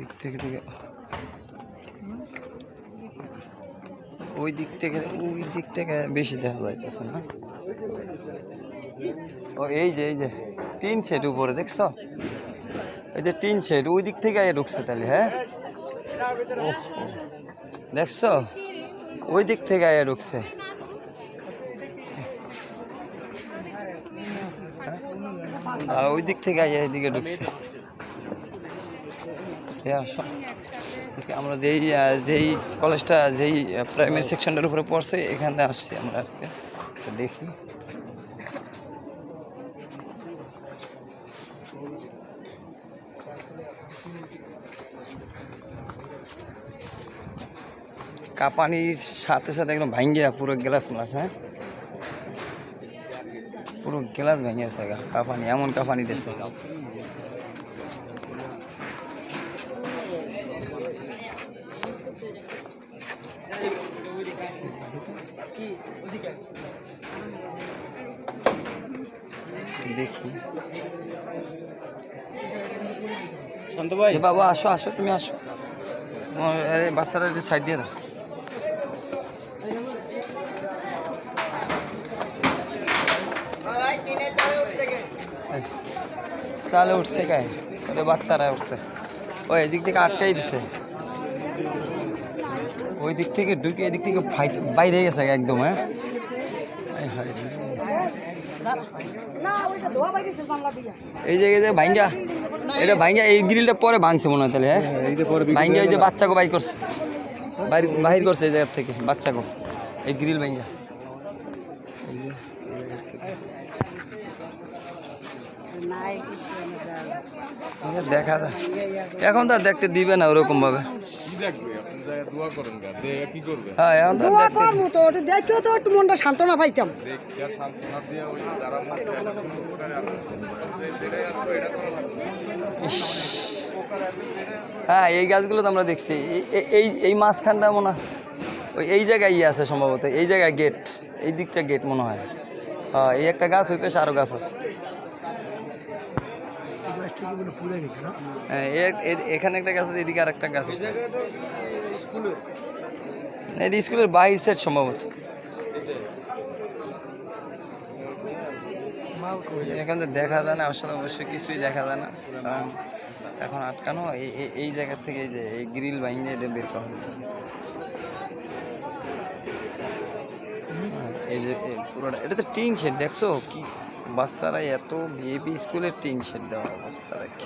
দিক থেকে ওই দিক থেকে বেশি দেখা যাইতেছে না। ও এই যে টিন শেড উপরে দেখছো, এই যে টিন শেড ওই দিক থেকে ঢুকছে তাহলে। হ্যাঁ দেখছো, ওই দিক থেকে ঢুকছে। ওই দিক থেকে এদিকে ঢুকছে। আমরা যেই কলেজটা যেই প্রাইমারি সেকশনটার উপরে পড়ছে এখানে আসছি আমরা, দেখি। কাপানির সাথে সাথে একদম ভাঙ্গিয়া পুরো গ্লাস মাছ। হ্যাঁ পুরো গ্লাস ভেঙে আছে কাপানি, এমন কাপানি দিয়েছে। দেখি শান্ত ভাই, বাবা আসো আসো, তুমি আসো, বাচ্চারা সাইড দিয়ে দাও। চালে উঠছে গায়ে, বাচ্চারা উঠছে। ওই এদিক থেকে আটকাই দিছে, ওই দিক থেকে ঢুকে এদিক থেকে বাইরে গেছে একদম। হ্যাঁ এই জায়গায় ভাঙ্গা, এটা ভাঙ্গা এই গ্রিলটা পরে ভাঙছে মনে হয় তাহলে। হ্যাঁ ভাঙ্গা ওই যে বাচ্চাকে বাইর করছে, বাহির করছে এই জায়গার থেকে বাচ্চাকে, এই গ্রিল ভাঙ্গা। দেখা যায় এখন তো দেখতে দিবে না ওরকম ভাবে। হ্যাঁ এখন তো দেখেও তো একটু মনটা সান্ত্বনা পাইতাম। হ্যাঁ এই গাছগুলো তো আমরা দেখছি, এই মাঝখানটা মনে হয় ওই এই জায়গায় আছে সম্ভবত, এই জায়গায় গেট, এই দিকটা গেট মনে হয়। হ্যাঁ এই একটা গাছ, ওই পাশে আরো গাছ আছে। হ্যাঁ এখানে একটা গাছ আছে, এদিকে আর একটা গাছ আছে। এটা স্কুলের বাইর সাইড সম্ভবত। এখন তো দেখা যায় না আসলে, অবশ্যই কিছুই দেখা যায় না, কারণ এখন আটকানো এই জায়গা থেকে যে এই গ্রিল ভাঙিয়ে এটা বের করা হয়েছে। এই যে পুরোটা এটা তো টিন শেড, দেখছো কি বাচ্চারা এত ভিআইপি স্কুলের টিন শেড দেওয়া অবস্থা রাখি।